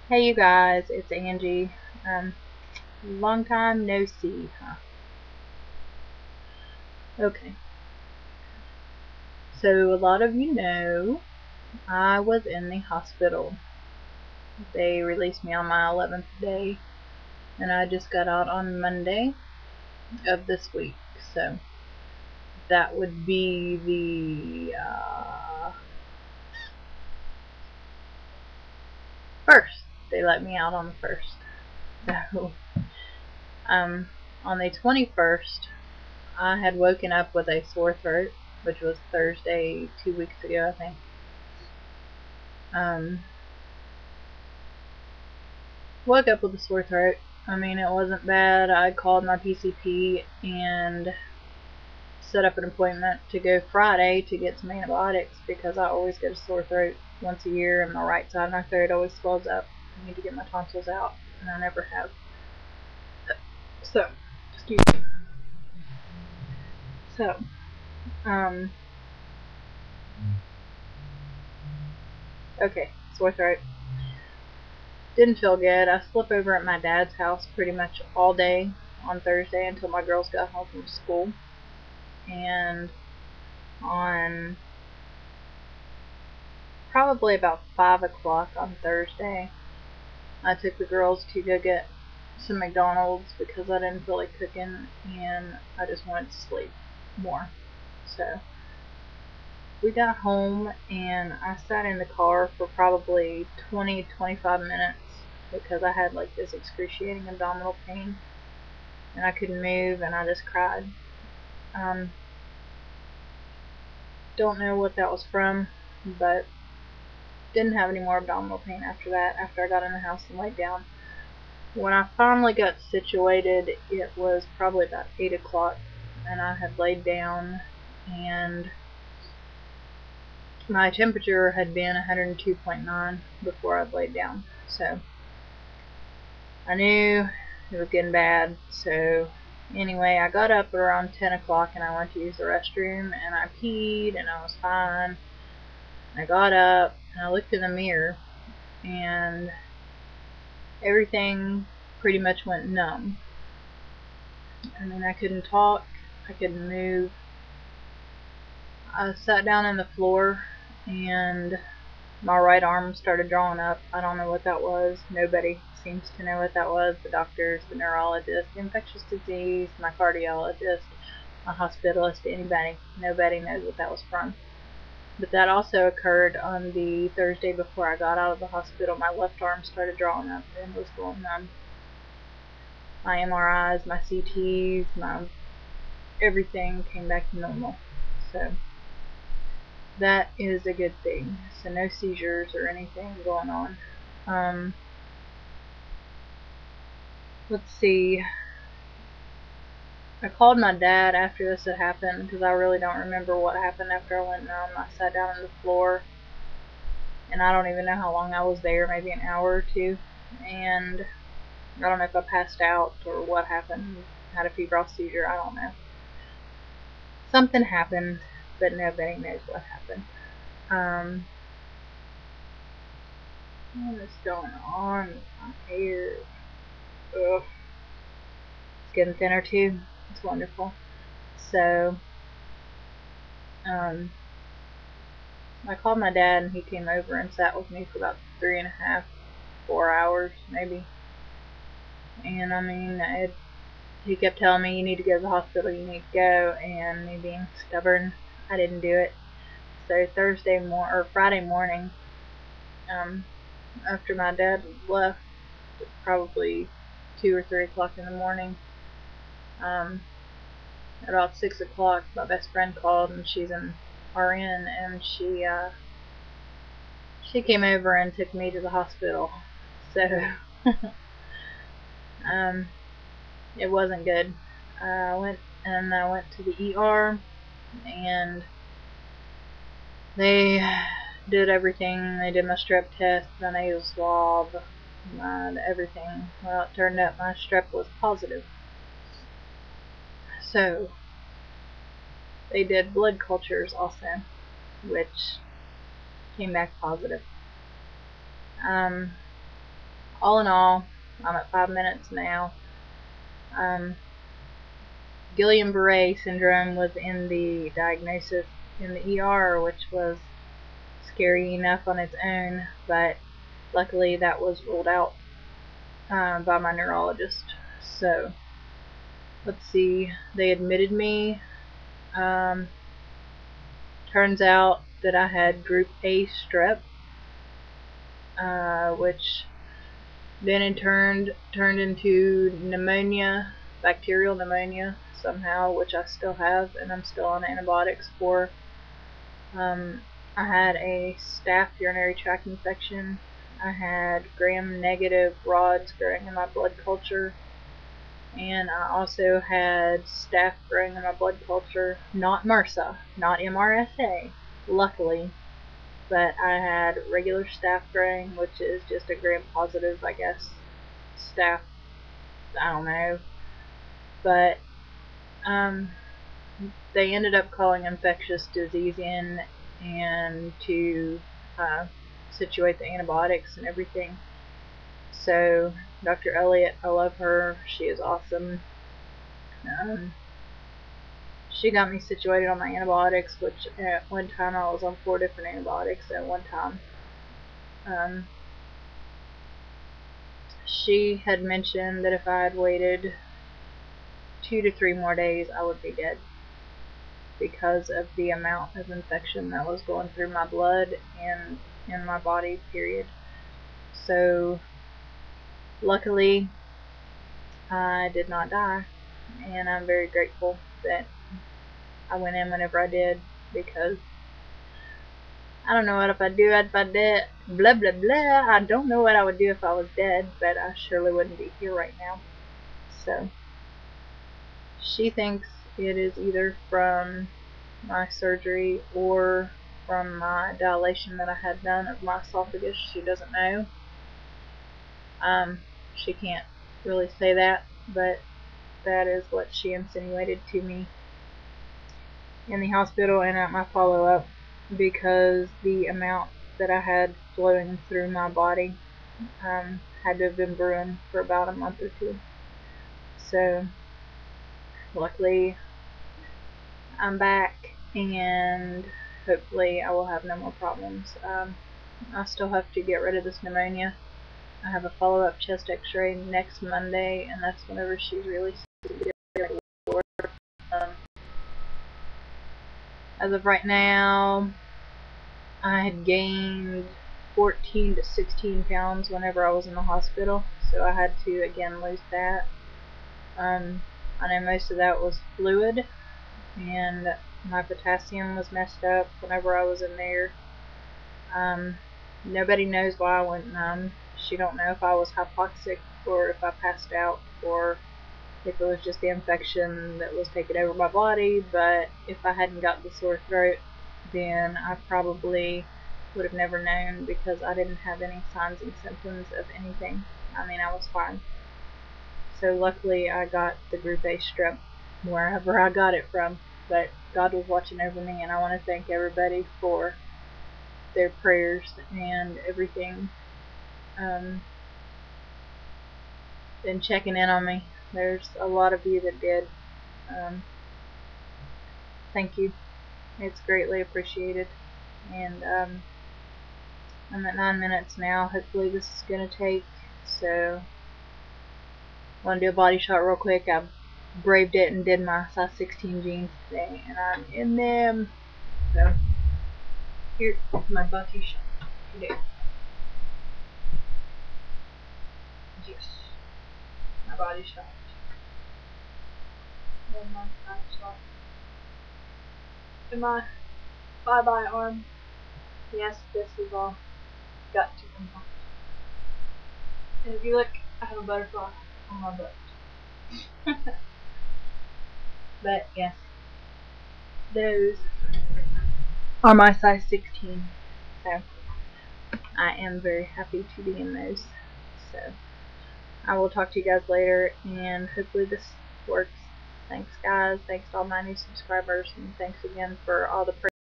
Hey you guys, it's Angie. Long time no see, huh? Okay. So a lot of you know I was in the hospital. They released me on my 11th day, and I just got out on Monday of this week. So that would be the first. They let me out on the first. So um, on the 21st, I had woken up with a sore throat, which was Thursday 2 weeks ago, I think. Um, Woke up with a sore throat. I mean, it wasn't bad. I called my PCP and set up an appointment to go Friday to get some antibiotics because I always get a sore throat once a year, and my right side of my throat always swells up. I need to get my tonsils out, and I never have. So, excuse me. So, um, okay, sore throat. Didn't feel good. I slept over at my dad's house pretty much all day on Thursday until my girls got home from school. And on probably about 5 o'clock on Thursday, I took the girls to go get some McDonald's because I didn't feel like cooking and I just wanted to sleep more. So we got home and I sat in the car for probably 20-25 minutes because I had like this excruciating abdominal pain and I couldn't move and I just cried. Um, don't know what that was from, but didn't have any more abdominal pain after that, after I got in the house and laid down. When I finally got situated, it was probably about 8 o'clock, and I had laid down, and my temperature had been 102.9 before I'd laid down. So I knew it was getting bad. So anyway, I got up at around 10 o'clock and I went to use the restroom, and I peed, and I was fine. I got up, and I looked in the mirror, and everything pretty much went numb. I mean, I couldn't talk, I couldn't move. I sat down on the floor and my right arm started drawing up. I don't know what that was. Nobody seems to know what that was. The doctors, the neurologist, the infectious disease, my cardiologist, my hospitalist, anybody. Nobody knows what that was from. But that also occurred on the Thursday before I got out of the hospital. My left arm started drawing up and was going numb. My MRIs, my CTs, my everything came back to normal. So that is a good thing. So no seizures or anything going on. Um, let's see. I called my dad after this had happened because I really don't remember what happened after I went numb. I sat down on the floor and I don't even know how long I was there, maybe an hour or two. And I don't know if I passed out or what happened. Had a febrile seizure, I don't know. Something happened, but nobody knows what happened. What is going on with my hair? Ugh. It's getting thinner too. It's wonderful. So, um, I called my dad and he came over and sat with me for about 3.5, 4 hours maybe. And I mean, he kept telling me, you need to go to the hospital, you need to go. And me being stubborn, I didn't do it. So Friday morning, after my dad left, probably 2 or 3 o'clock in the morning, at about 6 o'clock, my best friend called, and she's an RN, and she came over and took me to the hospital. So um, it wasn't good. I went to the ER, and they did everything. They did my strep test, my nasal swab, everything. Well, it turned out my strep was positive. So they did blood cultures also, which came back positive. Um, all in all, I'm at 5 minutes now. Guillain-Barré syndrome was in the diagnosis in the ER, which was scary enough on its own, but luckily that was ruled out by my neurologist. So let's see, they admitted me. Turns out that I had group A strep, which then in turn turned into pneumonia, bacterial pneumonia somehow, which I still have, and I'm still on antibiotics for. I had a staph urinary tract infection. I had gram-negative rods growing in my blood culture, and I also had staph growing in my blood culture. Not MRSA, not MRSA, luckily, but I had regular staph growing, which is just a gram-positive, I guess, staph. I don't know, but they ended up calling infectious disease in and to situate the antibiotics and everything. So Dr. Elliott, I love her. She is awesome. She got me situated on my antibiotics, which at one time I was on 4 different antibiotics at one time. She had mentioned that if I had waited 2 to 3 more days, I would be dead because of the amount of infection that was going through my blood and in my body, period. So luckily I did not die, and I'm very grateful that I went in whenever I did, because I don't know what if I do if I did, blah blah blah. I don't know what I would do if I was dead, but I surely wouldn't be here right now. So she thinks it is either from my surgery or from my dilation that I had done of my esophagus. She doesn't know. She can't really say that, but that is what she insinuated to me in the hospital and at my follow-up, because the amount that I had flowing through my body had to have been brewing for about a month or 2. So luckily I'm back, and hopefully I will have no more problems. I still have to get rid of this pneumonia. I have a follow-up chest x-ray next Monday, and that's whenever she's really as of right now, I had gained 14 to 16 pounds whenever I was in the hospital, so I had to again lose that. I know most of that was fluid, and my potassium was messed up whenever I was in there. Nobody knows why I went numb. She don't know if I was hypoxic or if I passed out or if it was just the infection that was taking over my body, but if I hadn't got the sore throat, then I probably would have never known, because I didn't have any signs and symptoms of anything. I mean, I was fine. So luckily I got the group A strep wherever I got it from, but God was watching over me, and I want to thank everybody for their prayers and everything, and checking in on me. There's a lot of you that did. Thank you. It's greatly appreciated. And I'm at 9 minutes now. Hopefully this is going to take. So I want to do a body shot real quick. I braved it and did my size 16 jeans today, and I'm in them. So here's my body shot today. Yes, my body shot. And my body shot. And my bye-bye arm. Yes, this is all got to come off. And if you look, I have a butterfly on my butt. But yes, those are my size 16. So I am very happy to be in those. So I will talk to you guys later, and hopefully this works. Thanks guys, thanks to all my new subscribers, and thanks again for all the